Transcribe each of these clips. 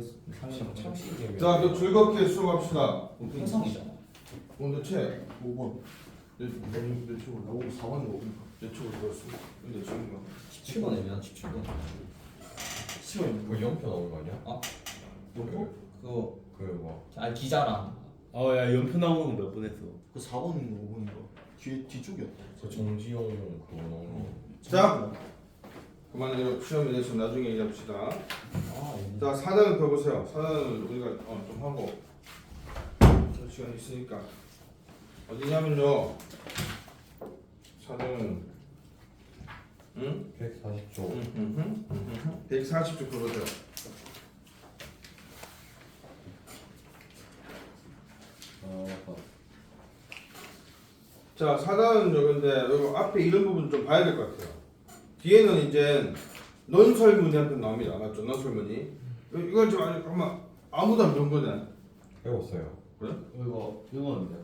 상식이에요. 자, 또 즐겁게 수업합시다. 편성이잖아. 오늘 책 5번. 내 책으로 나오고 4번이 오니까 내 책으로 들었어. 근데 지금 17번이면 17번. 시간 그 연표 나오는 거 아니야? 아, 그거 뭐 기자랑. 야 연표 나오는 거 몇 번 했어? 그 4번인가 5번인가 뒤쪽이었다. 그 정지용 그거 나오는 거. 자, 그만 시험에 대해서 나중에 얘기합시다. 아, 자, 4단을 펴보세요. 4단을 우리가 좀 하고 저 시간 있으니까 어디냐면요. 4단은 140조. 140쪽 펴보세요. 자, 4단은 여기인데 여기 앞에 이런 부분 좀 봐야 될 것 같아요. 뒤에는 이제 논설문이 한 편 나옵니다. 맞죠? 논설문이. 이건 좀 아무도 안 배운 거네. 배웠어요. 그래? 이거 이거는데.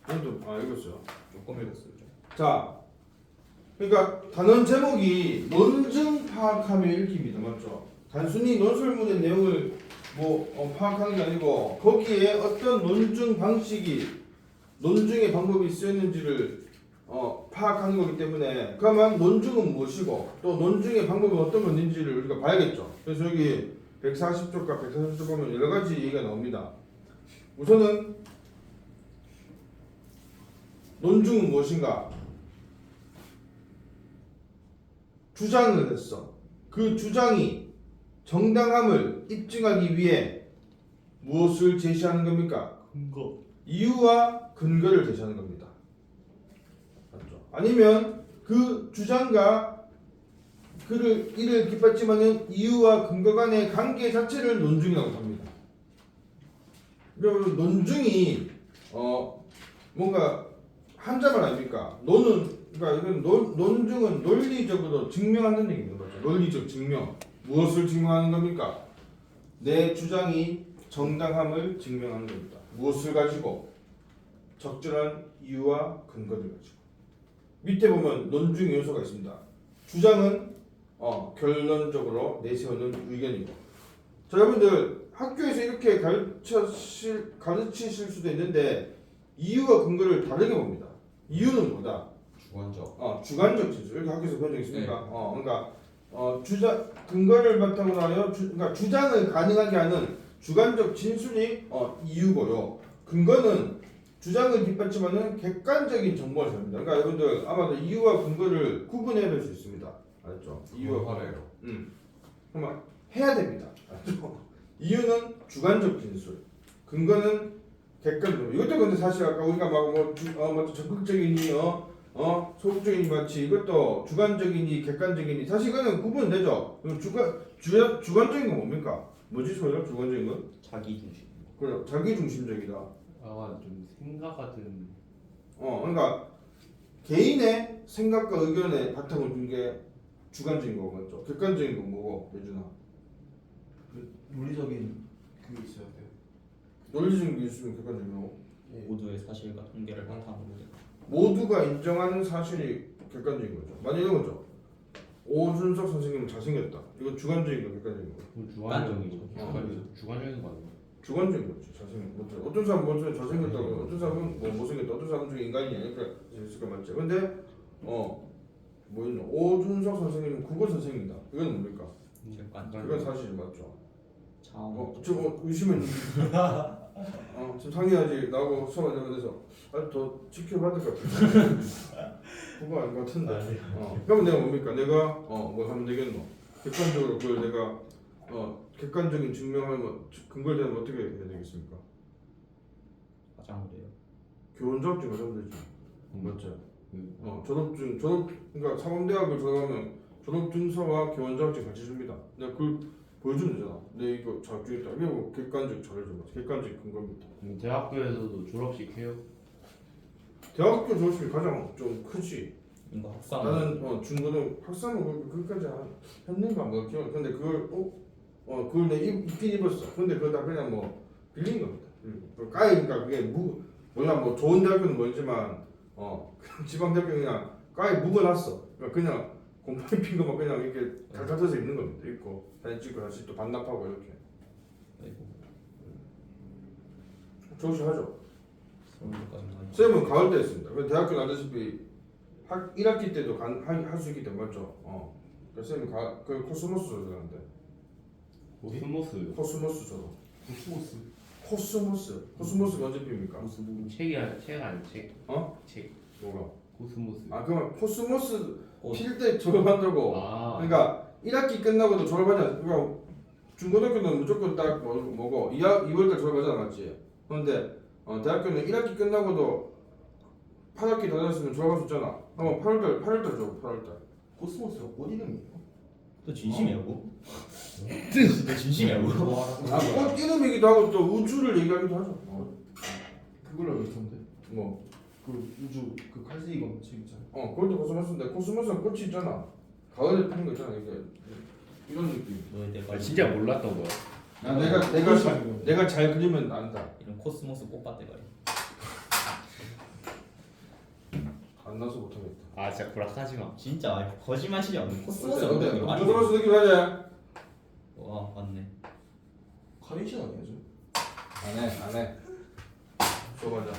이것도 읽었어요. 조금 읽었어요. 자, 그러니까 단원 제목이 논증 파악하며 읽기입니다. 맞죠? 단순히 논설문의 내용을 파악하는 게 아니고 거기에 어떤 논증 방식이 논증의 방법이 쓰였는지를 파악하는 거기 때문에 그러면 논증은 무엇이고 또 논증의 방법은 어떤 건지를 우리가 봐야겠죠. 그래서 여기 140쪽과 140쪽 보면 여러 가지 얘기가 나옵니다. 우선은 논증은 무엇인가? 주장을 했어. 그 주장이 정당함을 입증하기 위해 무엇을 제시하는 겁니까? 근거. 이유와 근거를 제시하는 겁니다. 맞죠? 아니면 그 주장과 이를 뒷받침하는 이유와 근거 간의 관계 자체를 논증이라고 합니다. 그러면 논증이 뭔가 한자말 아닙니까? 그러니까 이건 논증은 논리적으로 증명하는 얘기입니다. 맞죠? 논리적 증명. 무엇을 증명하는 겁니까? 내 주장이 정당함을 증명하는 겁니다. 무엇을 가지고? 적절한 이유와 근거를 가지고. 밑에 보면 논증 요소가 있습니다. 주장은 결론적으로 내세우는 의견이고. 자, 여러분들 학교에서 이렇게 가르치실 수도 있는데 이유와 근거를 다르게 봅니다. 이유는 뭐다? 주관적. 주관적 진술. 여기 학교에서 배운 적 있습니까? 그러니까 근거를 바탕으로 하여 그러니까 주장을 가능하게 하는 주관적 진술이 이유고요. 근거는 주장을 뒷받침하는 객관적인 정보가 됩니다. 그러니까 여러분들 아마도 이유와 근거를 구분해야 될 수 있습니다. 알죠? 이유와 하래요. 그러면 해야 됩니다. 알죠? 이유는 주관적 진술, 근거는 객관적. 이것도 근데 사실 아까 우리가 적극적이니 소극적이니 마치 이것도 주관적이니 객관적이니 사실 이거는 구분되죠. 주관적인 건 뭡니까? 뭐지 소리가 주관적인 건? 자기 중심. 그래, 자기 중심적이다. 좀 생각하든. 그러니까 개인의 생각과 의견에 바탕을 둔 게 주관적인 거 맞죠? 객관적인 건 뭐고, 예준아? 논리적인 그게 있어야 돼요. 논리적인 게 있으면 객관적인 거고. 모두의 사실과 통계를 바탕으로 된. 모두가 인정하는 사실이 객관적인 거죠. 만약 이런 거죠. 오준석 선생님은 잘생겼다. 이건 주관적인 거, 객관적인 거. 주관적이죠. 주관적이죠. 주관적인 거 아니에요? 주관적인 거죠. 잘생겼다. 어떤 사람은 먼저 잘생겼다고, 어떤 사람은 못생겼다. 어떤 사람은 중에 인간이냐 이렇게 있을 거 맞죠. 근데 오준석 선생님은 국어 선생님이다. 이건 뭡니까? 이건 사실 맞죠. 지금 의심은 지금 상의하지 나하고 수업하자고 돼서 더 지켜받을 것 같아. 그거 아닌 것 같은데. 그러면 내가 뭡니까? 내가 뭘 하면 되겠노? 객관적으로 그걸 내가 객관적인 증명하면 근거에 대한 어떻게 해야 되겠습니까? 가장 그래요. 교원자격증 가져면 되지. 맞죠? 졸업증 그러니까 사범대학을 졸업하면 졸업증서와 교원자격증 같이 줍니다. 내가 그걸 보여주면 되잖아. 내 이거 자격증 있다. 이게 뭐 객관적 자료죠. 객관적 근거입니다. 대학교에서도 졸업식 해요? 대학교 졸업식이 가장 좀 크지. 이거 학상. 나는 중고등 학사는 그까지 했는가 뭐 기억. 근데 그걸 그걸 내 입긴 입었어. 근데 그거 다 그냥 빌린 겁니다. 까이니까 그게 몰라 좋은 대학교는 뭐지만 지방 대학교 그냥 까이 묵어놨어. 그냥 곰팡이 핀 거만 그냥 이렇게 다 갖춰서 있는 겁니다. 있고 사진 찍고 다시 또 반납하고 이렇게. 조시하죠. 서울까지는 아니고. 쌤은 가을 때 했습니다. 대학교 나다시피 1학기 때도 할 수 있기 때문에 맞죠. 그래서 쌤이 그 코스모스 조절하는데 코스모스 코스모스 조절. 코스모스. 코스모스가 언제 핍니까? 책 아니 책? 어? 책 뭐가? 코스모스. 그러면 코스모스 꽃. 필 때 졸업한다고. 그러니까 1학기 끝나고도 졸업하지 않. 그러니까 중고등학교는 무조건 딱 뭐고 2월달 졸업하잖아, 맞지? 그런데 대학교는 1학기 끝나고도 8학기 다녔으면 졸업할 수 있잖아. 그럼 8월달 졸업, 8월달. 코스모스가 꽃 이름이에요? 또 진심이야 뭐? 진짜 진심이야 뭐? 꽃 이름이기도 하고 또 우주를 얘기하기도 하죠. 그걸 알고 있었는데. 뭐, 그 우주 그 칼세이건 책 있잖아. 그것도 코스모스인데 코스모스는 꽃이 있잖아. 가을에 피는 거 있잖아. 이게 이런 느낌. 너의 내가 진짜 몰랐던 거야. 내가 잘 그리면 안다. 이런 코스모스 꽃밭대가리. 안 나서 못하겠다. 진짜 구락하지 마. 진짜 아니, 거짓말이지 않는 코스모스 어때? 이거 말이 코스모스 느낌 나지? 와 맞네. 카네이션 아니야 안 해. 써보자.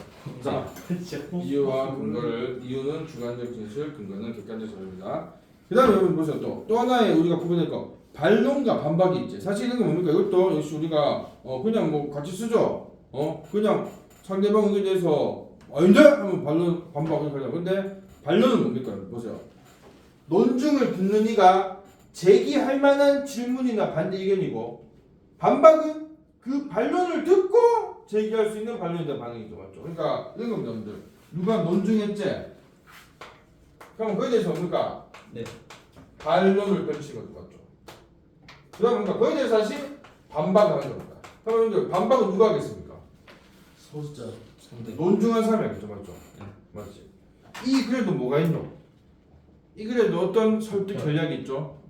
자, 진짜 이유와 근거를 이유는 주관적 진실, 근거는 객관적 자료입니다. 그다음에 여러분 보세요. 또 하나의 우리가 구분할 거 반론과 반박이 있지. 사실 이런 게 뭡니까? 이것도 역시 우리가 그냥 뭐 같이 쓰죠. 그냥 상대방 의견에 대해서 아닌데 하면 반론 반박을 하자. 근데 반론은 뭡니까? 보세요. 논증을 듣는 이가 제기할 만한 질문이나 반대 의견이고 반박은 그 반론을 듣고 제기할 수 있는 반론에 반응이죠, 맞죠? 그러니까 이런 겁니다, 여러분들. 누가 논증했지? 그럼 그에 대해서 뭡니까? 네. 반론을 펼치는 것도 맞죠? 그다음 뭡니까? 그에 대해서 다시 반박하는 겁니다. 그럼 여러분들 반박은 누가 하겠습니까? 소수자. 논증한 사람이 하겠죠, 맞죠? 맞지? 이 글에도 뭐가 있노? 이 글에도 어떤 설득 전략이 있죠?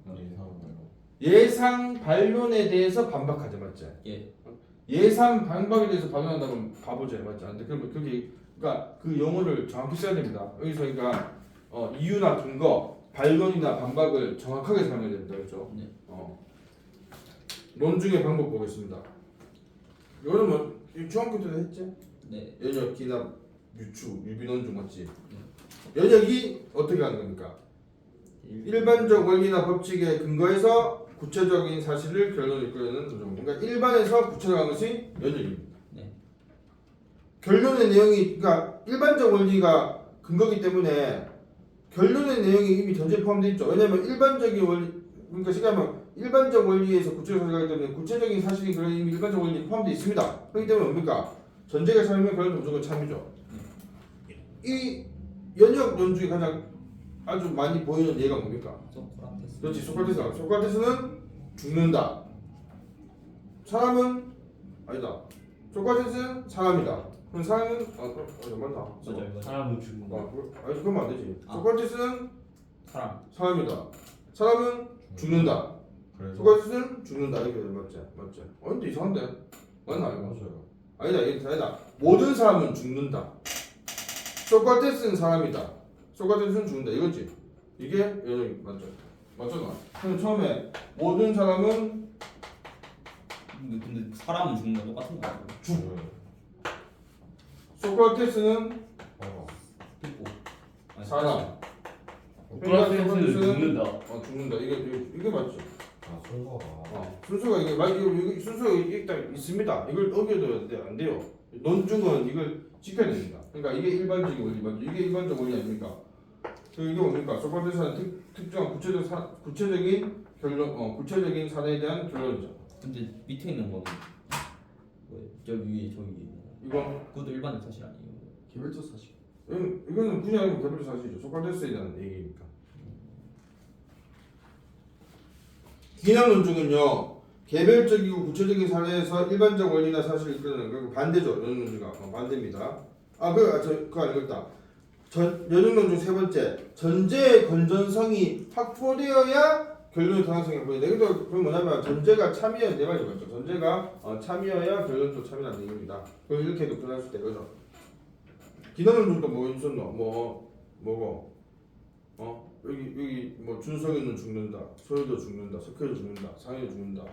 예상 반론에 대해서 반박하자, 맞지? 예. 예상 반박에 대해서 반론한다면 바보죠, 맞지? 안 돼. 그러면 그러니까 그 용어를 정확히 써야 됩니다. 여기서 그러니까 이유나 근거, 반론이나 반박을 정확하게 사용해야 됩니다, 그렇죠? 네. 논증의 방법 보겠습니다. 이거는 뭐 중학교 때도 했지? 네. 연역, 기납, 유추, 유비논증 맞지? 연역이 어떻게 하는 겁니까? 일반적 원리나 법칙에 근거해서 구체적인 사실을 결론을 이끌어내는 구조. 그러니까 일반에서 구체적인 것이 연역입니다. 네. 결론의 내용이 그러니까 일반적 원리가 근거기 때문에 결론의 내용이 이미 전제에 포함되어 있죠. 왜냐하면 일반적인 원리 그러니까 시간하면 일반적 원리에서 구체적 사실이기 때문에 구체적인 사실이 그런 이미 일반적 원리에 포함되어 있습니다. 그렇기 때문에 뭡니까? 전제가 참이면 결론은 무조건 참이죠. 이 연역 논중에 가장 아주 많이 보이는 예가 뭡니까? 소크라테스. 그렇지, 소크라테스는 죽는다. 사람은 아니다. 소크라테스는 사람이다. 그럼 사람은 맞다. 맞아요. 사람은 죽는다. 아니 그러면 안 되지. 아. 소크라테스는 사람. 사람이다. 사람은 죽는다. 그래서 소크라테스는 죽는다. 이렇게 맞지? 근데 이상한데? 맞나 이거? 맞아요. 아니다. 모든 사람은 죽는다. 소크라테스는 사람이다. 소크라테스는 죽는다. 이거지. 이게 연역이 맞죠? 맞잖아. 그럼 처음에 모든 사람은 근데 사람은 죽는 거 똑같은 거 같아요. 소크라테스는 듣고. 아니, 사람. 소크라테스는 죽는다. 죽는다. 이게 맞죠? 순서가 순서가 이게 순서가 이게 딱 있습니다. 이걸 어겨도 안 돼요. 논증은 이걸 지켜야 됩니다. 그러니까 이게 일반적인 원리 맞죠? 이게 일반적 원리 아닙니까? 이게 뭡니까? 소크라테스는 특정한 구체적인 결론, 구체적인 사례에 대한 결론이죠. 근데 밑에 있는 거는 뭐예요? 저 위에 이거 그것도 일반적 사실 아니에요? 개별적 사실. 이거는 그냥 아니면 개별적 사실이죠. 소크라테스에 대한 얘기니까. 기남 논증은요 개별적이고 구체적인 사례에서 일반적 원리나 사실을 이끌어내는 거 반대죠. 연역 논증과 반대입니다. 그거 안 읽었다. 연역 논증 세 번째 전제의 건전성이 확보되어야 결론의 타당성이 확보된다. 이것도 그건 뭐냐면 전제가 참이어야 내 말이 맞죠. 전제가 참이어야 결론도 참이라는 얘기입니다. 그럼 이렇게도 표현할 수 있다 이거죠. 기남 논증도 뭐 있었노? 뭐고? 여기 뭐 준석이는 죽는다, 소유도 죽는다, 석회도 죽는다, 상해도 죽는다.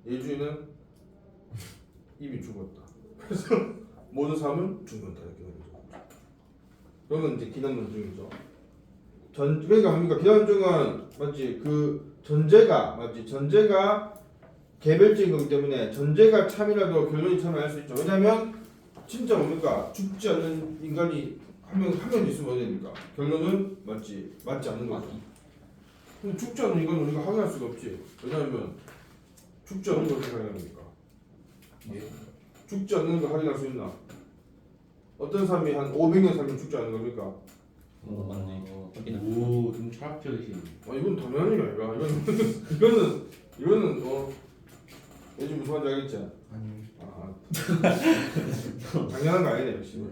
예주인은 이미 죽었다. 그래서 모든 사람은 죽는다 이렇게 되는 거죠. 그건 이제 기남 논증이죠. 그러니까 뭡니까? 기남 논증은 맞지? 그 전제가 맞지? 전제가 개별적인 거기 때문에 전제가 참이라도 결론이 참여할 수 있죠. 왜냐하면 진짜 뭡니까? 죽지 않는 인간이 한 명 있으면 어디 됩니까? 결론은 맞지 않는 거죠. 근데 죽지 않는 인간은 우리가 확인할 수가 없지. 왜냐하면 죽지 않는 걸 어떻게 확인합니까? 죽지 않는 걸 확인할 수 있나? 어떤 사람이 한 500년 살면 죽지 않는 겁니까? 맞네. 오, 좀 철학적이신. 이건 당연한 얘기 아닌가? 이거는 요즘 무슨 말인지 알겠지? 아니 당연한 거 아니네 역시.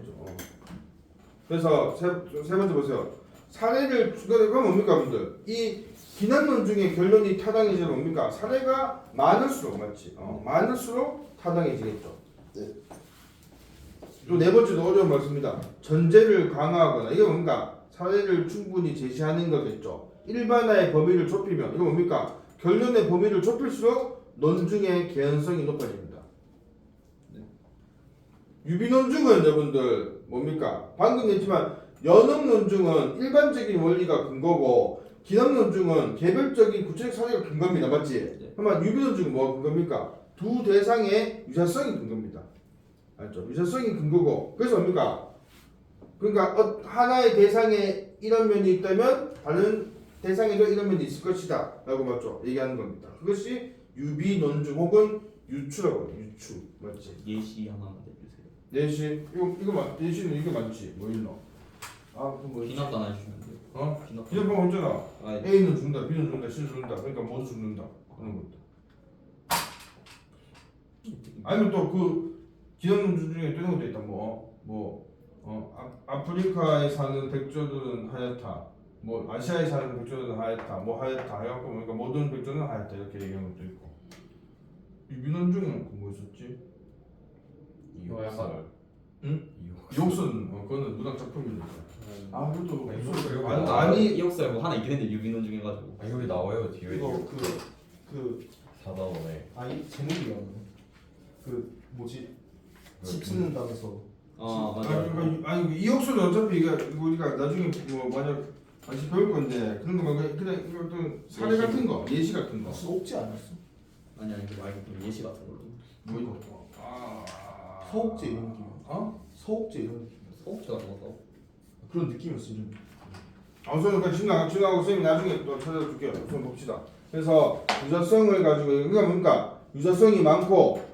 그래서 세 번째 보세요. 사례를 그건 뭡니까 분들? 이 비난론 중에 결론이 타당해지는 뭡니까? 사례가 많을수록 맞지? 많을수록 타당해지겠죠. 네. 또 네 번째도 어려운 말씀입니다. 전제를 강화하거나 이게 뭡니까? 사례를 충분히 제시하는 거겠죠. 일반화의 범위를 좁히면 이거 뭡니까? 결론의 범위를 좁힐수록 논증의 개연성이 높아집니다. 유비 논증은 여러분들 뭡니까? 방금 했지만 연업 논증은 일반적인 원리가 근거고 기남 논증은 개별적인 구체적 사례가 근거입니다. 맞지? 그러면 유비 논증은 뭐가 근거입니까? 두 대상의 유사성이 근거입니다. 알죠? 유사성이 근거고 그래서 뭡니까? 그러니까 하나의 대상에 이런 면이 있다면 다른 대상에도 이런 면이 있을 것이다 라고 맞죠? 얘기하는 겁니다. 그것이 유비 논증 혹은 유추라고 해요. 유추 맞지? 예시 하나 내주세요. 예시 예시는 이게 맞지? 뭐 있노? 그럼 뭐 있지? 비납도 안 해주시면 돼요. 비납. 비납방 언제나 아, A는 죽는다, B는 죽는다, C는 죽는다. 그러니까 모두 죽는다. 그런 겁니다. 아니면 또 그 기념문주 중에 또 이런 것도 있다. 아프리카에 사는 백조들은 하얗다. 아시아에 사는 백조들은 하얗다. 하얗다. 해갖고 그러니까 모든 백조는 하얗다. 이렇게 얘기하는 것도 있고. 유비논중은 뭐 있었지? 이옥설. 응? 이옥선 그거는 문학 작품이니까. 그것도 이옥설 아니 이옥설 뭐 하나 있긴 했는데 유비논 중에 가지고. 여기 나와요 뒤에. 이거 그 4단원에. 제목이 그 뭐지 집 짓는다면서 맞아. 그러니까 이옥수는 어차피 이게 우리가 나중에 만약 다시 배울 건데 그런 거 말고 그냥 이거 어떤 사례 같은 거 예시 같은 거 서옥지 아니었어? 아니 그 말고 좀 예시 같은 걸로. 뭐 이거 서옥지 이런 느낌. 서옥지 이런 느낌. 소옥지 같은 거. 그런 느낌이었어 좀. 그러니까 지나가고 선생님 나중에 또 찾아줄게요. 우선 봅시다. 그래서 유사성을 가지고 그러니까 뭔가 유사성이 많고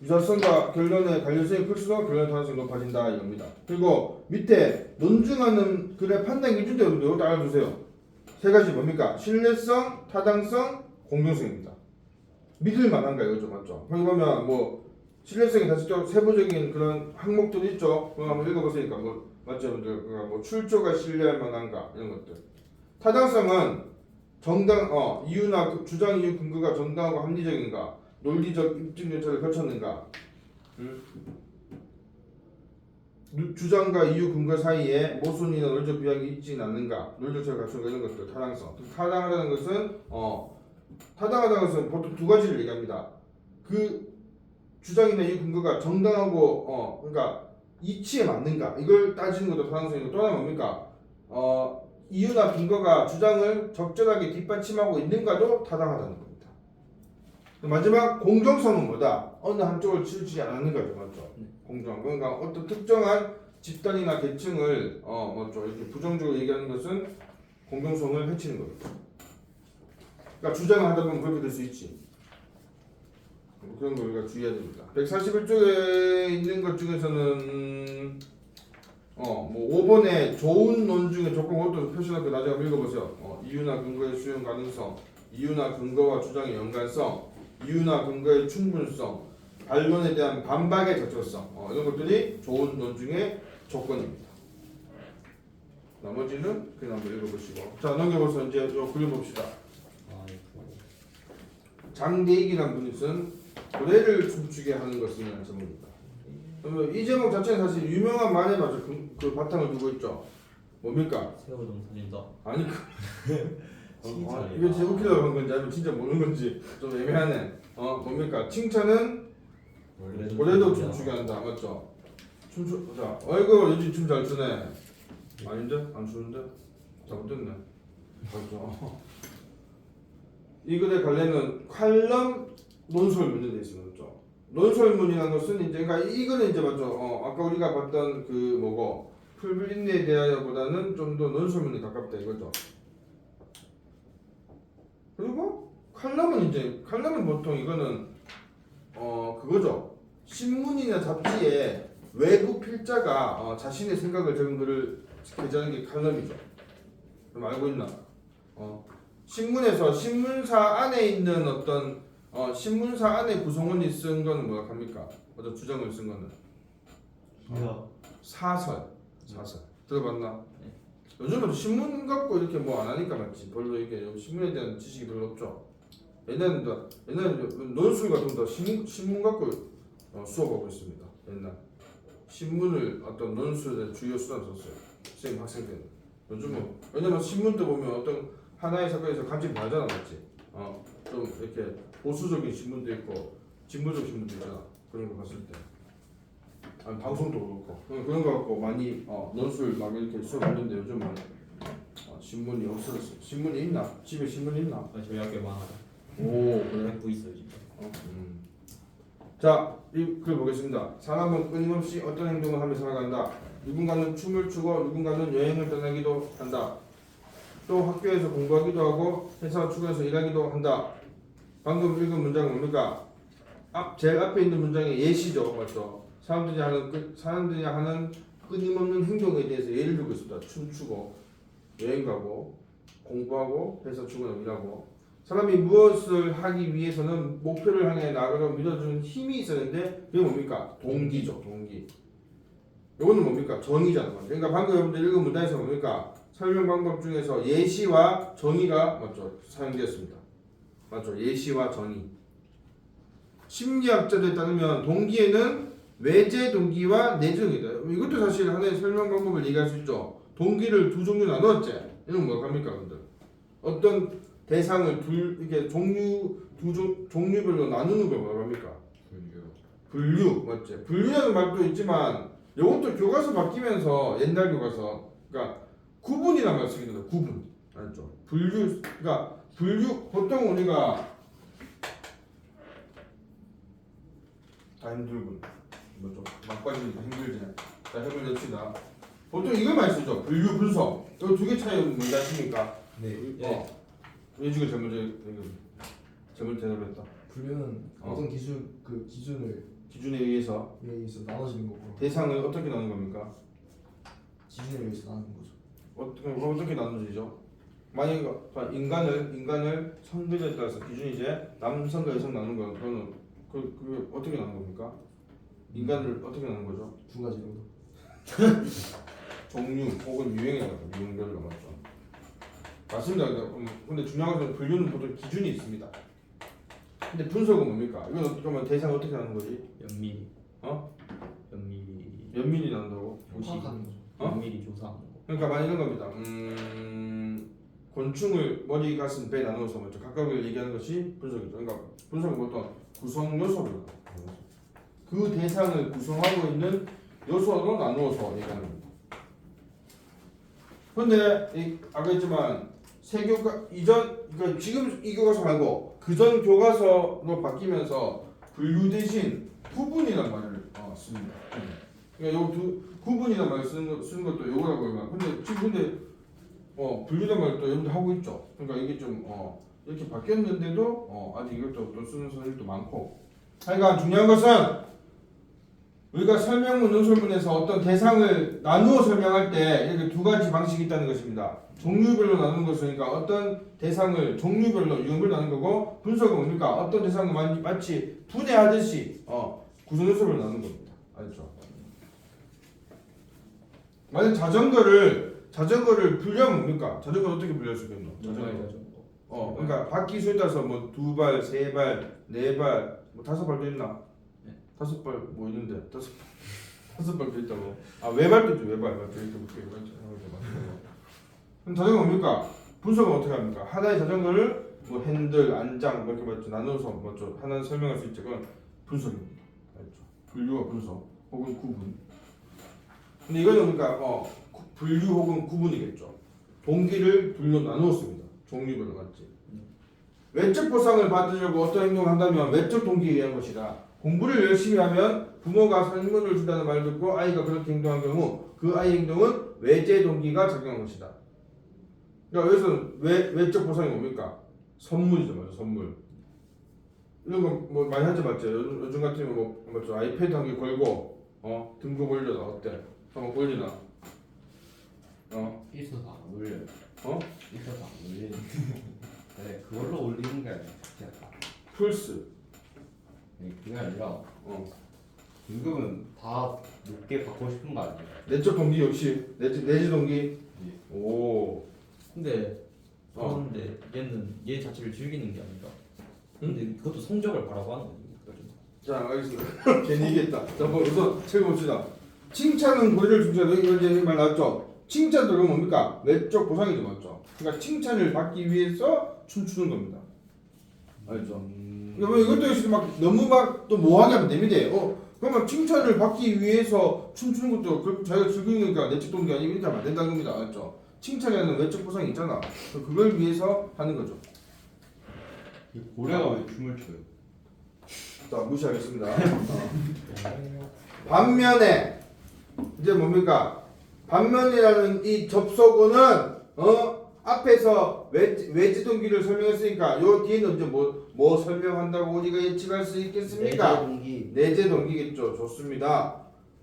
유사성과 결론의 관련성이 클수록 결론 타당성이 높아진다 이겁니다. 그리고 밑에 논증하는 글의 판단 기준도 여러분들 알아두세요. 세 가지 뭡니까? 신뢰성, 타당성, 공정성입니다. 믿을 만한가 이거죠, 맞죠? 거기 보면 신뢰성이 다시 또 세부적인 그런 항목들이 있죠. 그거 한번 읽어보세요. 맞죠, 여러분들? 그러니까 출처가 신뢰할 만한가 이런 것들. 타당성은 이유나 주장 이유 근거가 정당하고 합리적인가? 논리적 입증 절차를 거쳤는가? 주장과 이유 근거 사이에 모순이나 논리적 비약이 있지는 않는가? 논리적 절차를 갖추는가 이런 것들 타당성. 타당하다는 것은 보통 두 가지를 얘기합니다. 그 주장이나 이유 근거가 정당하고 그러니까 이치에 맞는가? 이걸 따지는 것도 타당성이고 또 하나 뭡니까? 이유나 근거가 주장을 적절하게 뒷받침하고 있는가도 타당하다는 겁니다. 마지막 공정성은 뭐다? 어느 한쪽을 치우치지 않는 거죠, 맞죠? 공정. 그러니까 어떤 특정한 집단이나 계층을 이렇게 부정적으로 얘기하는 것은 공정성을 해치는 거죠. 그러니까 주장을 하다 보면 그렇게 될 수 있지. 그런 걸 우리가 주의해야 됩니다. 141쪽에 있는 것 중에서는 5번에 좋은 논증의 조건 그것도 표시해놓고 나중에 한번 읽어보세요. 이유나 근거의 수용 가능성, 이유나 근거와 주장의 연관성, 이유나 근거의 충분성, 반론에 대한 반박의 적절성 이런 것들이 좋은 논증의 조건입니다. 나머지는 그냥 한번 읽어보시고 자 넘겨보서 이제 요 그려봅시다. 장대익이라는 분이 쓴 고래를 춤추게 하는 것은 이라는 제목입니다. 그러면 이 제목 자체는 사실 유명한 말에 맞죠. 그 바탕을 두고 있죠. 뭡니까? 세월좀 사진다. 아니 이거 제 웃기려고 한 건지 아니면 진짜 모르는 건지 좀 애매하네. 뭡니까? 칭찬은 올해도 춤추게 한다. 맞죠? 자, 어이구 요즘 춤 잘 추네. 아닌데? 안 추는데? 잘못됐네. 맞죠? 이 글의 관례는 칼럼 논설문에 대해 있습니다. 맞죠? 논설문이라는 것은 이제 그러니까 이거는 이제 맞죠? 아까 우리가 봤던 그 뭐고 풀블린에 대하여보다는 좀 더 논설문에 가깝다 이거죠. 그리고 칼럼은 보통 이거는 그거죠. 신문이나 잡지에 외부 필자가 자신의 생각을 적은 글을 게재하는 게 칼럼이죠. 그럼 알고 있나? 신문에서 신문사 안에 있는 어떤 신문사 안에 구성원이 쓴 거는 뭐라 합니까? 어떤 주장을 쓴 거는 사설. 들어봤나? 네. 요즘은 신문 갖고 이렇게 뭐 안 하니까 맞지. 별로 이게 신문에 대한 지식이 별로 없죠. 옛날에는 논술과 좀 더 신문 갖고 수업하고 있습니다. 옛날 신문을 어떤 논술의 주요 수단 썼어요. 선생님 학생 때는. 요즘은 왜냐면 신문도 보면 어떤 하나의 사건에서 관점이 다르잖아, 맞지? 좀 이렇게 보수적인 신문도 있고 진보적 신문도 있잖아. 그런 거 봤을 때. 아니, 방송도 그렇고 그런 거 갖고 많이 논술 막 이렇게 수업했는데 요즘은 신문이 없어졌어. 신문이 있나? 집에 신문이 있나? 저희 학교에 많아요. 오 그래? 갖고 있어요 진짜. 자, 글 보겠습니다. 사람은 끊임없이 어떤 행동을 하며 살아간다. 누군가는 춤을 추고 누군가는 여행을 떠나기도 한다. 또 학교에서 공부하기도 하고 회사 출근해서 일하기도 한다. 방금 읽은 문장은 뭡니까? 제일 앞에 있는 문장의 예시죠, 맞죠? 사람들이 하는 끊임없는 행동에 대해서 예를 들고 있습니다. 춤추고 여행 가고 공부하고 회사 출근하고 일하고. 사람이 무엇을 하기 위해서는 목표를 향해 나아가려 밀어주는 힘이 있었는데 그게 뭡니까? 동기죠, 동기. 이거는 뭡니까? 정의잖아. 그러니까 방금 여러분들 읽은 문장에서 뭡니까? 설명 방법 중에서 예시와 정의가 맞죠? 사용되었습니다. 맞죠? 예시와 정의. 심리학자들에 따르면 동기에는 외제 동기와 내재 동기다. 이것도 사실 하나의 설명 방법을 얘기할 수 있죠. 동기를 두 종류 나누었지. 이건 뭐 합니까, 여러분들? 어떤 대상을 이렇게 종류별로 나누는 걸 뭐라고 합니까? 분류 맞지? 분류라는 말도 있지만 이것도 교과서 바뀌면서 옛날 교과서 그러니까 구분이라는 말 쓰게 된다. 구분 알죠? 분류 그러니까 분류 보통 우리가 다 힘들군 뭐죠? 막빠지니까 힘들지. 자 해보겠습니다. 보통 이걸 많이 쓰죠. 분류 분석. 이 두 개 차이 뭔지 아십니까? 네. 예지가 잘못 대답했다. 분류는 어떤 기준에 의해서 나눠지는 거고 대상을 어떻게 나누는 겁니까? 기준에 의해서 나누는 거죠. 어떻게 나누지죠? 만약 인간을 성별에 따라서 기준이 이제 남성과 여성 나누는 거 그거는 그게 어떻게 나누는 겁니까? 인간을 어떻게 나누는 거죠? 두 가지로. 종류 혹은 유형에 따라서 유형별로 맞죠. 맞습니다. 근데 중요한 것은 분류는 보통 기준이 있습니다. 근데 분석은 뭡니까? 이건 어떻게 하면 대상을 어떻게 나누는 거지? 연밀히. 연밀히. 몇 미리 나눈다고? 파악하는 거죠. 연밀히 조사하는 거. 그러니까 많이 이런 겁니다. 곤충을 머리, 가슴, 배 나누어서 먼저 각각을 얘기하는 것이 분석이죠. 그러니까 분석은 보통 구성 요소를 그 대상을 구성하고 있는 요소로 나누어서 얘기하는 겁니다. 근데 아까 했지만 그러니까 지금 이 교과서 말고 그전 교과서로 바뀌면서 분류 대신 구분이란 말을 씁니다. 그러니까 요 구분이란 말을 쓰는 것도 요거라고 해요. 근데 지금 분류란 말을 또 여러분들 하고 있죠. 그러니까 이게 좀 이렇게 바뀌었는데도 아직 이것도 또 쓰는 선생님도 많고. 하여간 중요한 것은 우리가 설명문, 논설문에서 어떤 대상을 나누어 설명할 때 이렇게 두 가지 방식이 있다는 것입니다. 종류별로 나누는 것은 그러니까 어떤 대상을 종류별로 유형별로 나누는 거고 분석은 뭡니까? 어떤 대상을 마치 분해하듯이 구성 요소별로 나누는 겁니다. 알죠? 만약 자전거를 분류하면 뭡니까? 자전거를 어떻게 분류할 수 있겠노? 자전거. 그러니까 바퀴 수에 따라서 뭐 2발, 3발, 4발, 뭐 5발도 있나? 네. 5발 뭐 있는데 5발도 있다고. 외발도 있죠. 외발 맞죠? 이렇게 그럼 자전거 뭡니까? 분석은 어떻게 합니까? 하나의 자전거를 뭐 핸들, 안장 이렇게 맞죠? 나눠서 맞죠? 하나는 설명할 수 있죠. 그건 분석입니다. 알죠? 분류와 분석 혹은 구분. 근데 이거는 그러니까 분류 혹은 구분이겠죠. 동기를 둘로 나누었습니다. 종류별로 맞지. 외적 보상을 받으려고 어떤 행동을 한다면 외적 동기에 의한 것이다. 공부를 열심히 하면 부모가 선물을 준다는 말을 듣고 아이가 그렇게 행동한 경우 그 아이의 행동은 외제 동기가 작용한 것이다. 그러니까 여기서는 외적 보상이 뭡니까? 선물이죠, 맞죠? 선물. 이런 거 뭐 많이 하지 맞죠? 요즘 같으면 뭐 맞죠? 아이패드 한 개 걸고 등급 올려라 어때? 한번 올리나? 있어서 안 올려요. 있어서 안 올리는. 네, 그걸로 올리는 게 아니라 그냥 다. 플스. 그게 아니라 등급은 다 높게 받고 싶은 거 아니에요? 내적 동기 역시 내지 동기. 오. 근데 그런데 얘는 얘 자체를 즐기는 게 아닌가? 근데 그것도 성적을 바라고 하는 거니까. 자, 알겠습니다. 괜히 얘기했다. 자, 뭐 우선 책봅시다. 칭찬은 고리를 중시하다. 이거 이제 말 나왔죠. 칭찬도 그럼 뭡니까? 외적 보상이죠, 맞죠? 그러니까 칭찬을 받기 위해서 춤추는 겁니다. 알죠? 그러면 이것도 역시 막 너무 막 또 뭐하게 하면 됩니다. 그러면 칭찬을 받기 위해서 춤추는 것도 결국 자기가 즐기는 거니까 내적 동기 아니면 이렇게 하면 안 된다는 겁니다. 알죠? 칭찬이라는 외적 보상이 있잖아. 그걸 위해서 하는 거죠. 이 고래가 왜 춤을 춰요? 자, 무시하겠습니다. 반면에 이제 뭡니까? 반면이라는 이 접속어는 앞에서 외지 동기를 설명했으니까 요 뒤에는 이제 뭐 설명한다고 우리가 예측할 수 있겠습니까? 내재 동기겠죠. 좋습니다.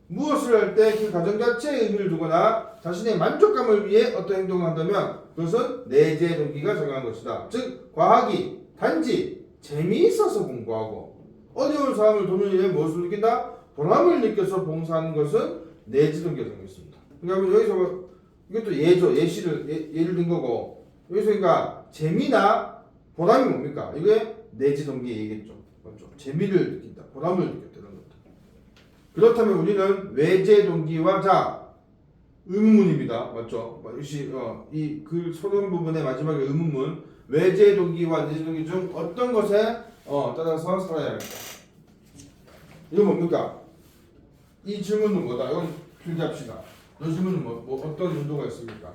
무엇을 할 때 그 과정 자체에 의미를 두거나 자신의 만족감을 위해 어떤 행동을 한다면 그것은 내재 동기가 정한 것이다. 즉 과학이 단지 재미있어서 공부하고 어려운 사람을 돕는 일에 무엇을 느낀다? 보람을 느껴서 봉사하는 것은 내재 동기가 정했습니다. 그러니까 여기서 이것도 예를 든 거고 여기서 그러니까 재미나 보람이 뭡니까? 이게 내재 동기의 얘기겠죠. 맞죠? 재미를 느낀다, 보람을 느꼈다 이런 것들. 그렇다면 우리는 외재 동기와 자 의문문입니다. 맞죠? 이 글 소론 부분의 마지막에 의문문 외재 동기와 내재 동기 중 어떤 것에 따라서 살아야 할까? 이건 뭡니까? 이 질문은 뭐다? 이건 필기합시다. 이 질문은 뭐 어떤 의도가 있습니까?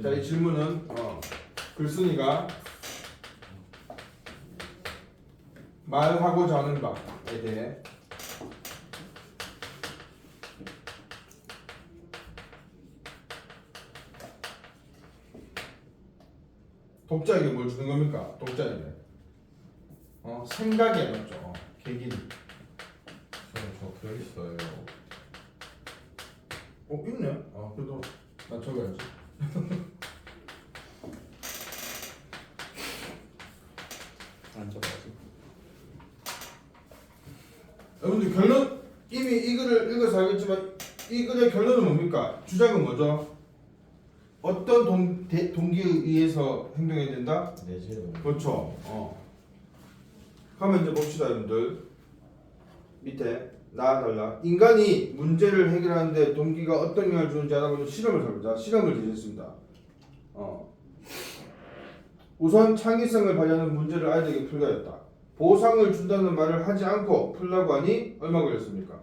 자, 이 질문은 글쓴이가 말하고자 하는 바에 대해 독자에게 뭘 주는 겁니까? 독자에게 생각에 맞죠? 계기를. 저글 있어요. 있네. 그래도 나 적어야지. 안 적어야지. 여러분들 결론 이미 이 글을 읽어서 알겠지만 이 글의 결론은 뭡니까? 주장은 뭐죠? 어떤 동기에 의해서 행동해야 된다? 내재 동기. 그렇죠. 그러면 이제 봅시다, 여러분들. 밑에 나아달라. 인간이 문제를 해결하는데 동기가 어떤 영향을 주는지 알아보는 실험을 해보자. 실험을 제시했습니다. 우선 창의성을 발휘하는 문제를 아이들에게 풀게 하였다. 보상을 준다는 말을 하지 않고 풀라고 하니 얼마 걸렸습니까?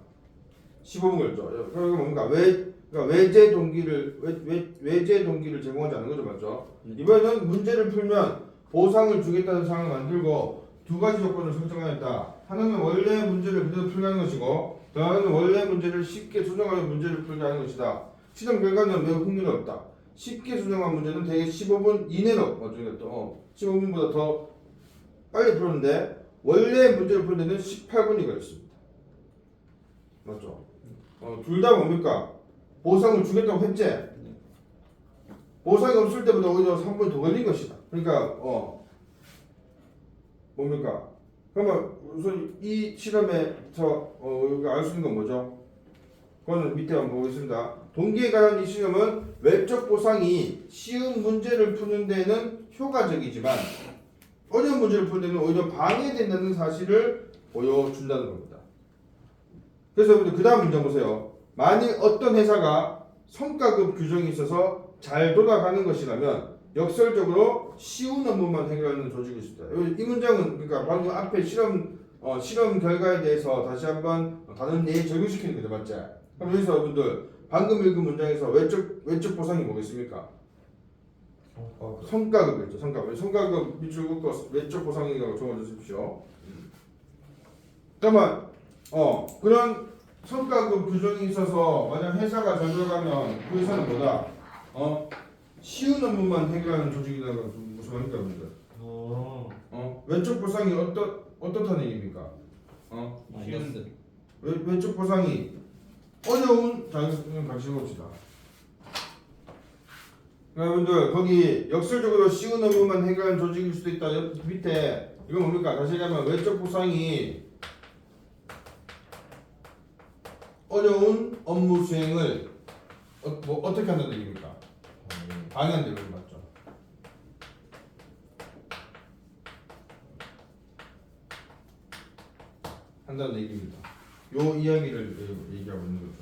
15분 걸렸죠. 그러니까 뭔가 외재 동기를 제공하지 않는 거죠, 맞죠? 이번에는 문제를 풀면 보상을 주겠다는 상황을 만들고 두 가지 조건을 설정하였다. 하나는 원래 문제를 그대로 풀게 하는 것이고, 더 하나는 원래 문제를 쉽게 수정하여 문제를 풀게 하는 것이다. 실험 결과는 매우 흥미롭다. 쉽게 수정한 문제는 대개 15분 이내로 맞추겠다. 15분보다 더 빨리 풀었는데 원래 문제를 푸는 데는 18분이 걸렸습니다. 맞죠? 둘 다 뭡니까? 보상을 주겠다고 했지? 보상이 없을 때보다 오히려 3분 더 걸린 것이다. 그러니까 뭡니까? 그러면 우선 이 실험에서 우리가 알 수 있는 건 뭐죠? 그거는 밑에 한번 보겠습니다. 동기에 관한 이 실험은 외적 보상이 쉬운 문제를 푸는 데는 효과적이지만 어려운 문제를 푸는 데는 오히려 방해된다는 사실을 보여준다는 겁니다. 그래서 여러분들 그 다음 문제 보세요. 만일 어떤 회사가 성과급 규정이 있어서 잘 돌아가는 것이라면 역설적으로 쉬운 업무만 해결하는 조직이 있습니다. 이 문장은 그러니까 방금 앞에 실험 실험 결과에 대해서 다시 한번 다른 예에 적용시키는 거죠, 맞지? 그럼 여기서 여러분들 방금 읽은 문장에서 외적 보상이 뭐겠습니까? 성과급이었죠. 성과급 밑줄 긋고 외적 보상이라고 적어주십시오. 그러면 그런 성과급 규정이 있어서 만약 회사가 잘 돌아가면 그 회사는 뭐다? 쉬운 업무만 해결하는 조직이라고 무슨 말입니까, 여러분들? 외적 보상이 어떻다는 얘기입니까? 마이너스. 외적 보상이 어려운 자격증을 같이 봅시다. 여러분들 거기 역설적으로 쉬운 업무만 해결하는 조직일 수도 있다. 밑에 이거 뭡니까? 다시 얘기하면 외적 보상이 어려운 업무 수행을 어떻게 한다는 얘기입니까? 방해한다는 얘기 맞죠? 한다는 얘기입니다. 요 이야기를 얘기하고 있는 거죠.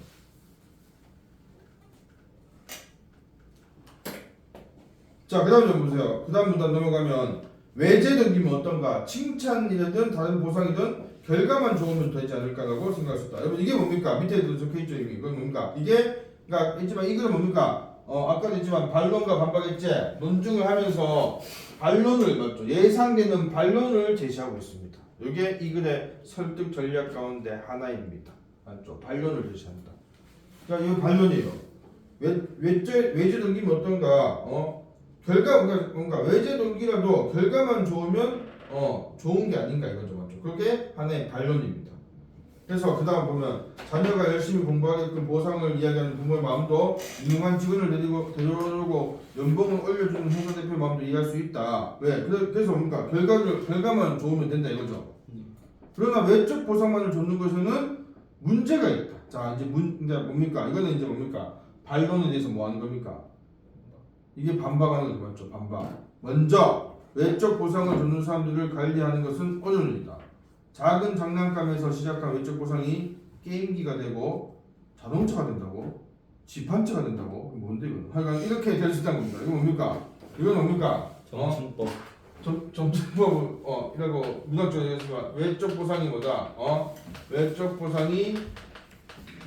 자, 그 다음 좀 보세요. 그 다음 문단 넘어가면 외제 동기면 어떤가? 칭찬이든 다른 보상이든 결과만 좋으면 되지 않을까라고 생각할 수 있다. 여러분 이게 뭡니까? 밑에도 적혀있죠. 이건 뭡니까? 이게 그러니까 있지만 이거는 뭡니까? 아까도 했지만 반론과 반박했지? 논증을 하면서 반론을 맞죠? 예상되는 반론을 제시하고 있습니다. 이게 이 글의 설득 전략 가운데 하나입니다. 맞죠? 반론을 제시한다. 그러니까 이 반론이에요. 외제 동기면 어떤가? 결과 뭔가 외제 동기라도 결과만 좋으면 좋은 게 아닌가 이거죠, 맞죠? 그게 하나의 반론입니다. 그래서 그 다음 보면 자녀가 열심히 공부하게끔 보상을 이야기하는 부모의 마음도 유능한 직원을 데려오고 연봉을 올려주는 회사 대표의 마음도 이해할 수 있다. 왜? 그래서 뭔가 결과만 좋으면 된다 이거죠. 그러나 외적 보상만을 줬는 것에는 문제가 있다. 자, 이제 이제 뭡니까? 이거는 이제 뭡니까? 반론에 대해서 뭐 하는 겁니까? 이게 반박하는 거죠, 맞죠? 반박. 먼저 외적 보상을 줬는 사람들을 관리하는 것은 어려운 일이다. 작은 장난감에서 시작한 외적 보상이 게임기가 되고 자동차가 된다고? 집 한 채가 된다고? 뭔데 이거는? 하여간 이렇게 될 수 있다는 겁니다. 이거 뭡니까? 이건 뭡니까? 정신법. 정치법은 이라고 문학적으로 얘기했지만 외적 보상이 뭐다? 외적 보상이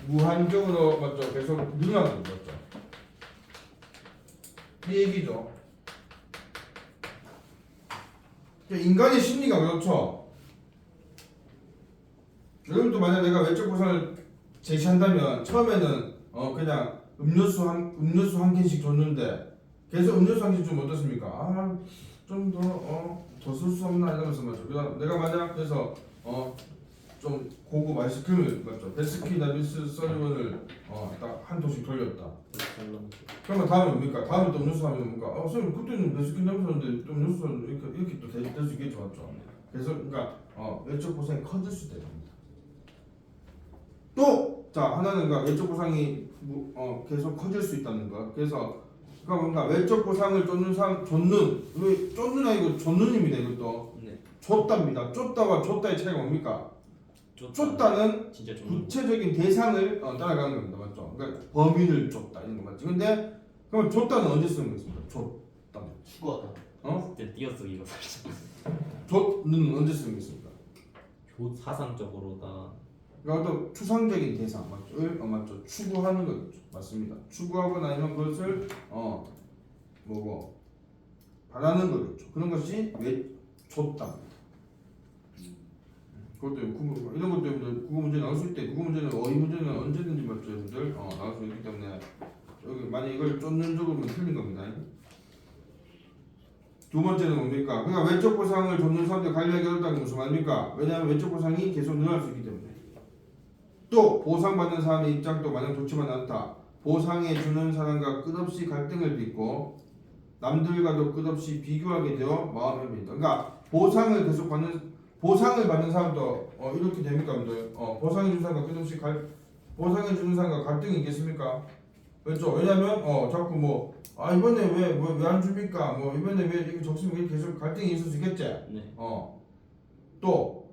무한적으로 맞죠? 계속 늘어나는 거죠, 맞죠? 이 얘기죠. 인간의 심리가 그렇죠. 여러분도 만약 내가 외적 보상을 제시한다면 처음에는 그냥 음료수 한 캔씩 줬는데 계속 음료수 한 캔 주면 어떻습니까? 좀 더 쓸 수 없나 이러면서 맞죠. 그다음 내가 만약 그래서 좀 고급 아이스크림을 맞죠. 베스킨라빈스 서리원을 딱 한 통씩 돌렸다. 그러면 다음에 뭡니까? 다음에 또 음료수 하면 뭔가 선생님 그때는 베스킨라빈스인데 또 음료수는 이렇게 또 될 수 있겠죠, 맞죠? 그래서 그러니까 외적 보상이 커질 수도 있습니다. 또 자 하나는 그러니까 외적 보상이 계속 커질 수 있다는 것. 그래서 그러니까 뭔가 외적 보상을 쫓는 아니고 쫓는입니다. 이것도 네. 쫓답니다. 쫓다와 쫓다의 차이가 뭡니까? 쫓다는 진짜 좀 구체적인 대상을 따라가는 겁니다, 맞죠? 그러니까 범인을 쫓다 이런 거 맞죠? 근데 그럼 쫓다는 언제 쓰는 거겠습니까? 쫓다. 추구하다. 그때 띄어쓰기가 살짝 쫓는 언제 쓰는 거겠습니까? 사상적으로다. 그러니까 어떤 추상적인 대상 맞죠? 맞죠? 추구하는 거죠, 맞습니다. 추구하거나 아니면 그것을 바라는 거겠죠. 그런 것이 쫓답니다. 그것도 이런 것도 국어 문제 나올 수 있대. 국어 문제는 어휘 문제는 언제든지 맞죠, 여러분들? 나올 수 있기 때문에 여기 만약 이걸 쫓는 쪽으로는 틀린 겁니다. 두 번째는 뭡니까? 그러니까 외적 보상을 줬는 사람들 관리하기 어렵다는 게 무슨 말입니까? 왜냐하면 외적 보상이 계속 늘어날 수 있기 때문에. 또 보상받는 사람의 입장도 마냥 좋지만 않다. 보상해 주는 사람과 끝없이 갈등을 빚고 남들과도 끝없이 비교하게 되어 마음에 듭니다. 그러니까 보상을 받는 사람도 이렇게 됩니까, 여러분들? 보상해 주는 사람과 끝없이 보상해 주는 사람과 갈등이 있겠습니까? 그렇죠? 왜냐면 자꾸 이번에 왜 안 줍니까? 이번에 왜 이렇게 적으면 계속 갈등이 있을 수 있겠지? 네. 또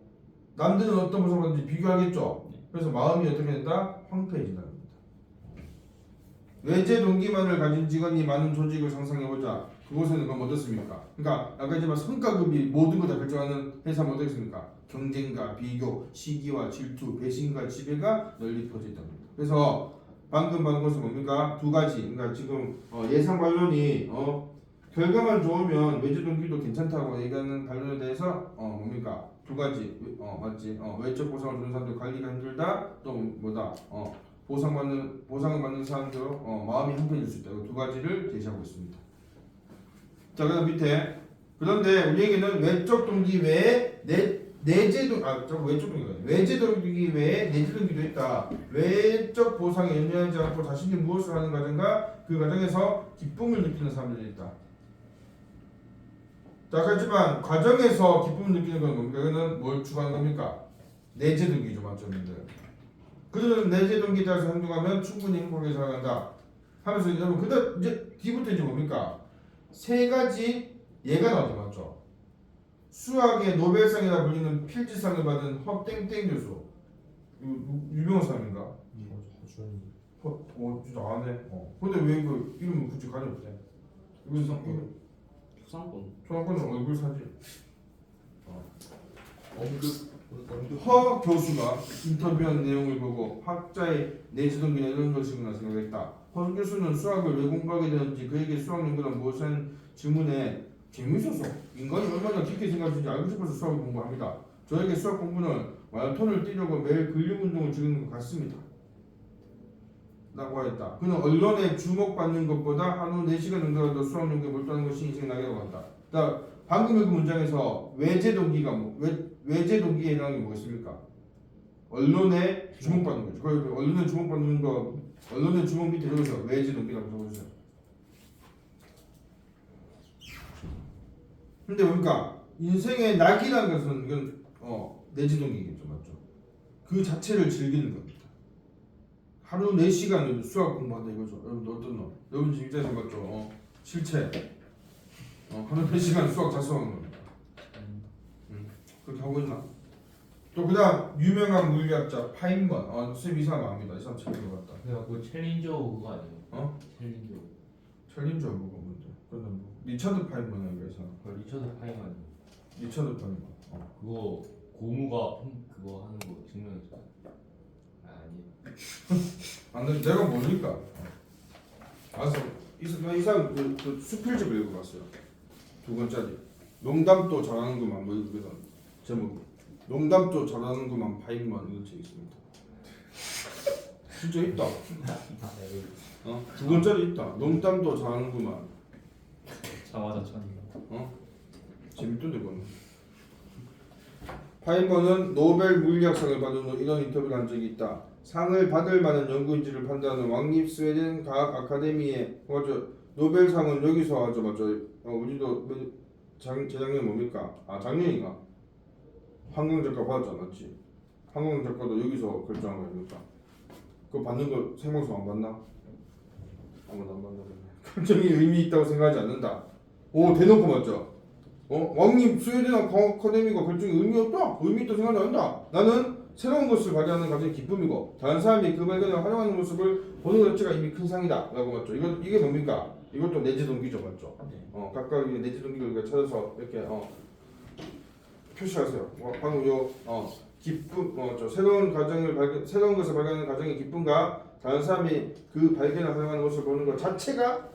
남들은 어떤 보상 받는지 비교하겠죠? 그래서 마음이 어떻게 된다? 황폐해진다. 외제 동기만을 가진 직원이 많은 조직을 상상해보자. 그곳에는 그럼 어떻습니까? 그러니까 아까 했지만 성과급이 모든 걸 다 결정하는 회사는 어떻습니까? 경쟁과 비교, 시기와 질투, 배신과 지배가 널리 퍼져 있답니다. 그래서 방금 본 것은 뭡니까? 두 가지. 그러니까 지금 예상 반론이 결과만 좋으면 외주 동기도 괜찮다고 얘기하는 반론에 대해서 뭡니까? 두 가지. 맞지? 외적 보상을 주는 사람들 관리가 힘들다. 또 뭐다? 보상을 받는 사람들 마음이 한편일 수 있다. 이 두 가지를 제시하고 있습니다. 자, 그다음 밑에 그런데 우리에게는 외적 동기 외에 내재 동기 외적 동기가 외재 동기 외에 내재 동기도 있다. 외적 보상에 연연하지 않고 자신이 무엇을 하는 과정과 그 과정에서 기쁨을 느끼는 사람들이 있다. 자, 그렇지만 과정에서 기쁨을 느끼는 건 뭡니까? 이거는 뭘 추구하는 겁니까? 내재 동기죠, 맞죠, 여러분들? 그들은 내재 동기에 따라서 행동하면 충분히 행복하게 살아간다. 하면서 여러분, 근데 이제 뒤부터 이제 뭡니까? 세 가지 예가 나오죠, 맞죠? 수학의 노벨상이라 불리는 필즈상을 받은 허땡땡 교수, 유명한 사람인가? 진짜 아네. 근데 왜 그 이름을 굳이 가졌대? 이거 초상권은 얼굴 사진. 허 교수가 인터뷰한 내용을 보고 학자의 내재 동기는 이런 것이구나 생각했다. 허 교수는 수학을 왜 공부하게 되는지 그에게 수학 연구란 무엇이라는 질문에 재미있어서 인간이 얼마나 깊게 생각하는지 알고 싶어서 수학을 공부합니다. 저에게 수학 공부는 마라톤을 뛰려고 매일 근력 운동을 즐기는 것 같습니다. 라고 하였다. 그는 언론에 주목받는 것보다 하루 4시간 정도라도 수학 연구에 몰두하는 것이 인생의 낙이라고 한다. 자, 방금 그 문장에서 외재 동기가 외재 동기에 해당하는 게 뭐겠습니까? 언론에 주목받는 거죠. 그 언론에 주목받는 거, 언론의 주목 밑에 적어서 외재 동기라고 적어주세요. 근데 뭡니까? 인생의 낙이라는 것은 이건 내재 동기겠죠, 맞죠? 그 자체를 즐기는 겁니다. 하루 4시간 수학 공부한다 이거죠. 여러분 어떤 너? 여러분 지금 입장에서 맞죠? 실체. 하루 4시간 수학 자수하는 겁니다. 그렇게 하고 있나? 또 그다음 유명한 물리학자 파인먼. 쌤 이 사람 압니다. 이 사람 잘 읽어봤다. 그 챌린저 그거 아니에요? 챌린저. 챌린저 뭐가 뭔데? 그건 뭐 리처드 파인먼이라고 해서. 리처드 파이만. 리처드 파인먼. 그거 고무가 그거 하는 거 증명했어. 아니. 내가 모르니까. 알았어. 이 사람 그 수필집을 읽어봤어요. 2권짜리. 농담도 잘하는구만 뭐 이거거든. 제목. 농담도 잘하는구만 파인먼 이런 책 있습니다. 진짜 있다. 2권짜리 있다. 농담도 잘하는구만. 자화자찬인가? 재밌던데 그건. 파인먼은 노벨 물리학상을 받은 후 이런 인터뷰를 한 적이 있다. 상을 받을 만한 연구인지를 판단하는 왕립 스웨덴 과학 아카데미의 노벨상은 여기서 하죠, 맞죠? 우리도 재작년 뭡니까? 작년인가? 한강 작가 받았잖아, 맞지? 한강 작가도 여기서 결정한 거 아닙니까? 그거 받는 거 생방송 안 받나? 아무도 안 받나? 결정이 의미 있다고 생각하지 않는다. 오, 대놓고 맞죠? 왕립 스웨덴 아카데미가 결정이 의미 없다. 의미 있다고 생각하지 않는다. 나는 새로운 것을 발견하는 과정이 기쁨이고 다른 사람이 그 발견을 활용하는 모습을 보는 것 자체가 이미 큰 상이다 라고 맞죠. 이게 뭡니까? 이것도 내재 동기죠, 맞죠? 각각의 내재 동기를 우리가 찾아서 이렇게 표시하세요. 방금 기쁨, 새로운 것을 발견하는 과정의 기쁨과 다른 사람이 그 발견을 활용하는 모습을 보는 것 자체가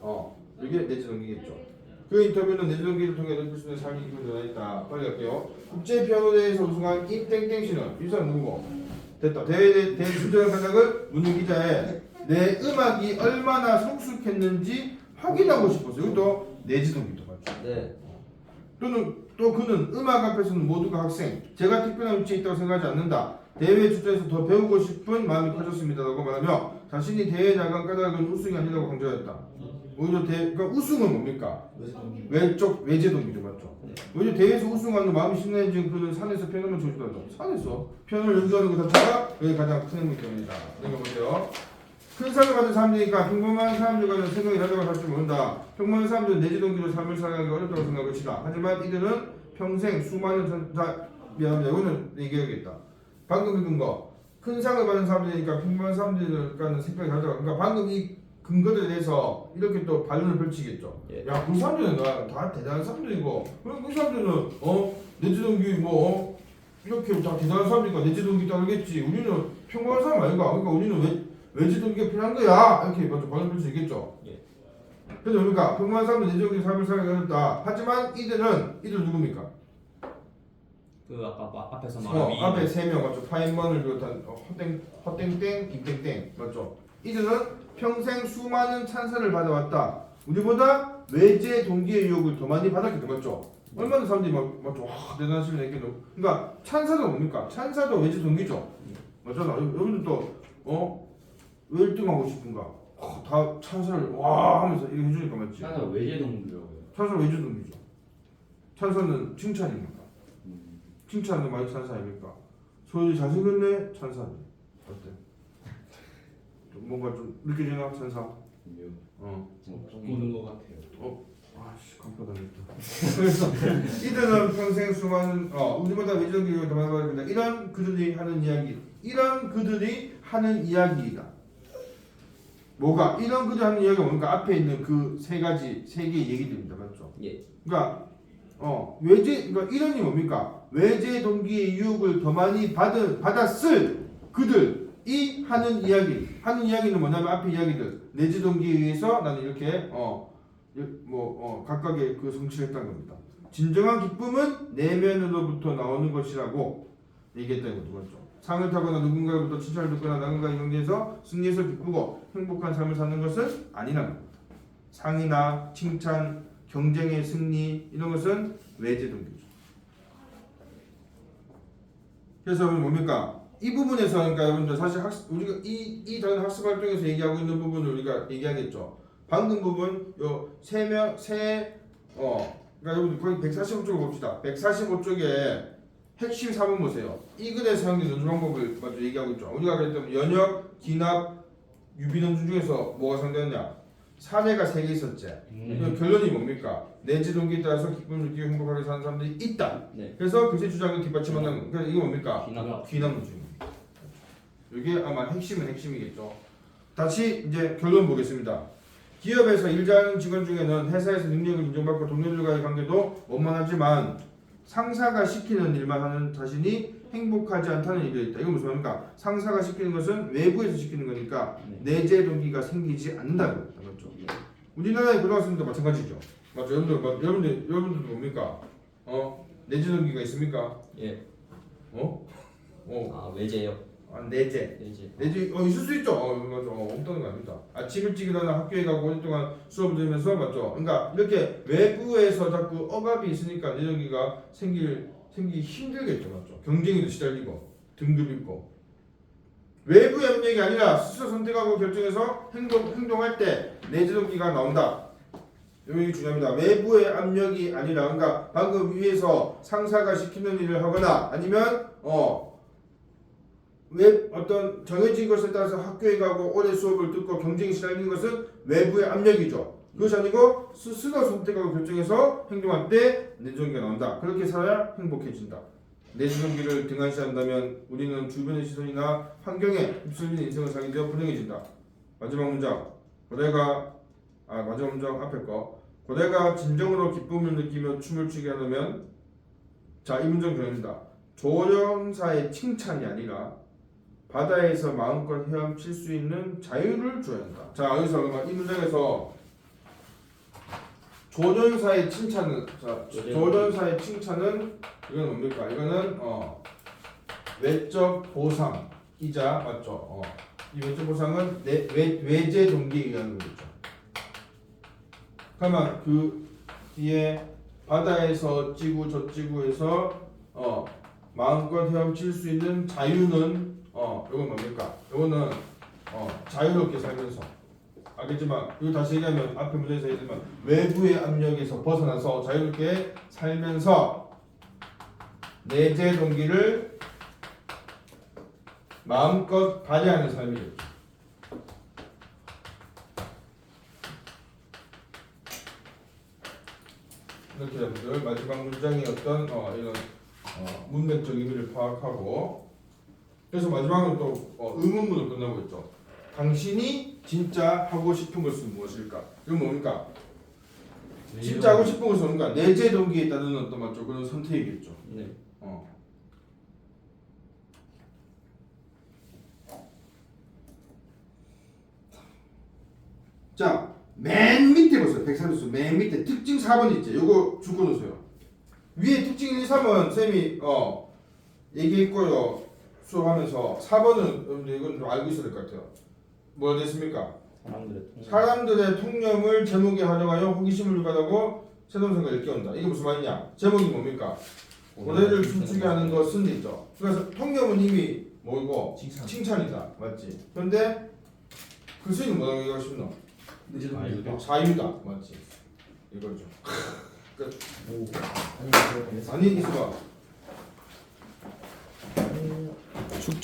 이게 내재 동기겠죠. 그 인터뷰는 내재 동기를 통해 넓힐 수 있는 삶이 기쁨이 있다. 빨리 갈게요. 국제 피아노 대회에서 우승한 임땡땡 씨는 이 사람 누구고? 됐다. 대회 출전 가격을 묻는 기자의 내 음악이 얼마나 성숙했는지 확인하고 싶었어요. 이것도 내재 동기도 맞죠. 네. 또 그는 음악 앞에서는 모두가 학생, 제가 특별한 위치에 있다고 생각하지 않는다. 대회에 출전해서 더 배우고 싶은 마음이 커졌습니다. 라고 말하며 자신이 대회에 나간 까닭은 우승이 아니라고 강조했다. 오히려 그러니까 우승은 뭡니까? 외재 동기죠, 맞죠? 오히려 대회에서 우승하는 마음이 신나해진 그는 산에서 피아노를 조준한다. 산에서 피아노를 연주하는 것 자체가 그의 가장 큰 행복이 됩니다. 이거 보세요. 큰 상을 받은 사람들이니까 평범한 사람들과는 생각이 다르다고 할 줄 모른다. 평범한 사람들은 내재 동기로 삶을 살아가기 어렵다고 생각할 것이다. 하지만 이들은 평생 수많은 미안합니다. 이거는 얘기해야겠다. 방금 읽은 거. 큰 상을 받은 사람들이니까 평범한 사람들과는 생각이 다르다고. 그러니까 방금 이 근거들에 대해서 이렇게 또 반론을 펼치겠죠. 예. 야, 그 사람들은 다 대단한 사람들이고, 그럼 그 사람들은 내지동기 이렇게 다 대단한 사람들이니까 내지동기 따르겠지. 우리는 평범한 사람 아닌가? 그러니까 우리는 외지동기가 필요한 거야. 이렇게 먼저 반론 펼수 있겠죠. 예. 그래서 그러니까 평범한 사람들 내지동기 삶을 살기 어렵다. 하지만 이들 누굽니까? 그 아까 앞에서 말한 앞에 3명 맞죠? 파인먼을 비롯한 헛땡땡, 임땡땡 맞죠? 이들은 평생 수많은 찬사를 받아왔다. 우리보다 외제 동기의 유혹을 더 많이 받았겠죠, 맞죠? 얼마나 사람들이 맞죠? 와, 대단하시네 이렇게. 그러니까 찬사도 뭡니까? 찬사도 외제 동기죠, 맞죠? 여러분들 왜 1등하고 싶은가? 다 찬사를 와 하면서 이거 해주니까 맞지? 하나 외제 동기라고요. 찬사 외제 동기죠. 찬사는 칭찬입니다. 칭찬은 많이 찬사 아닙니까? 소연이 잘생겼네 찬사. 어때? 좀 뭔가 좀 느껴지나 찬사? 보는 것 같아요. 아씨 깜빡하겠다. 그래서 이들은 평생 수많은 우리보다 외적인 더 많이 받습니다. 이런 그들이 하는 이야기이다. 뭐가 이런 그들이 하는 이야기가 뭔가 앞에 있는 그 세 개의 얘기들입니다, 맞죠? 예. 그러니까 그러니까 이론이 뭡니까? 외제 동기의 유혹을 더 많이 받았을 그들이 하는 이야기는 뭐냐면 앞에 이야기들 내재 동기에 의해서 나는 이렇게 각각의 그 성취를 했다는 겁니다. 진정한 기쁨은 내면으로부터 나오는 것이라고 얘기했다는 거죠, 맞죠? 상을 타거나 누군가로부터 칭찬을 듣거나 누군가의 경쟁에서 승리해서 기쁘고 행복한 삶을 사는 것은 아니라는 겁니다. 상이나 칭찬, 경쟁의 승리 이런 것은 외제 동기죠. 그래서 뭡니까? 이 부분에서 그러니까 여러분들 사실 우리가 이 다른 학습 활동에서 얘기하고 있는 부분을 우리가 얘기하겠죠. 방금 부분 그러니까 여러분들 거기 145쪽을 봅시다. 145쪽에 핵심 4번 보세요. 이 글의 사용된 연주 방법을 먼저 얘기하고 있죠. 우리가 그랬던 연역, 기납, 유비연주 중에서 뭐가 상대했냐? 사례가 3개 있었지. 결론이 뭡니까? 내재 동기에 따라서 기쁨을 느끼고 행복하게 사는 사람들이 있다. 네. 그래서 그새 주장을 뒷받침한다는 거. 그러니까 이게 뭡니까? 귀납. 문제입니다. 이게 아마 핵심이겠죠. 다시 이제 결론 보겠습니다. 기업에서 일하는 직원 중에는 회사에서 능력을 인정받고 동료들과의 관계도 원만하지만 상사가 시키는 일만 하는 자신이 행복하지 않다는 얘기가 있다. 이건 무슨 말입니까? 상사가 시키는 것은 외부에서 시키는 거니까 내재 동기가 생기지 않는다는 겁니다. 맞죠? 우리나라의 고등학생들도 마찬가지죠. 맞죠? 여러분들도 뭡니까? 내재 동기가 있습니까? 예. 어? 외제요. 내재 있을 수 있죠. 맞죠. 없다는 거 아닙니다. 아침 일찍 일어나 학교에 가고 오랫동안 수업을 들으면서 맞죠. 그러니까 이렇게 외부에서 자꾸 억압이 있으니까 내재 동기가 생기기 힘들겠죠, 맞죠. 경쟁에도 시달리고 등급 있고 외부의 압력이 아니라 스스로 선택하고 결정해서 행동할 때 내재 동기가 나온다. 이게 중요합니다. 외부의 압력이 아니라 그러니까 방금 위에서 상사가 시키는 일을 하거나 아니면 어떤 정해진 것에 따라서 학교에 가고 오래 수업을 듣고 경쟁에 시달리는 것은 외부의 압력이죠. 그것이 아니고 스스로 선택하고 결정해서 행동할 때 내재 동기가 나온다. 그렇게 살아야 행복해진다. 내재 동기를 등한시한다면 우리는 주변의 시선이나 환경에 휩쓸리는 인생을 살게 되어 불행해진다. 마지막 문장 앞에 거 고래가 진정으로 기쁨을 느끼며 춤을 추게 하려면 자, 이 문장 중요합니다. 조련사의 칭찬이 아니라 바다에서 마음껏 헤엄칠 수 있는 자유를 줘야 한다. 자, 여기서 이 문장에서 조련사의 칭찬은 이건 뭡니까? 이거는 외적 보상이자 맞죠? 이 외적 보상은 외제 동기에 의한 거겠죠. 그러면 그 뒤에 바다에서 어찌고 저찌고 해서 마음껏 헤엄칠 수 있는 자유는 이건 뭡니까? 이거는 자유롭게 살면서 알겠지만 이거 다시 얘기하면 앞에 문제에서 얘기했지만 외부의 압력에서 벗어나서 자유롭게 살면서 내재 동기를 마음껏 발휘하는 삶이죠. 이렇게 여러분들 마지막 문장의 어떤 이런 문맥적 의미를 파악하고 그래서 마지막으로 또 의문문으로 끝나고 있죠. 당신이 진짜 하고 싶은 것은 무엇일까? 이건 뭡니까? 진짜 하고 싶은 것은 뭡니까? 내재 동기에 따른 어떤 맞죠? 그런 선택이겠죠. 네. 자, 맨 밑에 보세요. 130수 맨 밑에 특징 4번 있죠. 요거 줄거 놓으세요. 위에 특징 1, 2, 3은 쌤이 얘기했고요. 수업하면서 4번은 여러분들 이건 좀 알고 있어야 될 것 같아요. 뭐가 됐습니까? 사람들의 통념을 제목에 활용하여 호기심을 유발하고 새로운 생각을 일깨운다. 이게 무슨 말이냐? 제목이 뭡니까? 고뇌를 춤추게 하는 것은 있죠. 그래서 통념은 이미 뭐고? 칭찬이다. 맞지? 그런데 그 수익은 뭐라고 얘기하고 싶노? 자유다. 맞지? 이거죠. 끝. 아니 있어봐. 숙제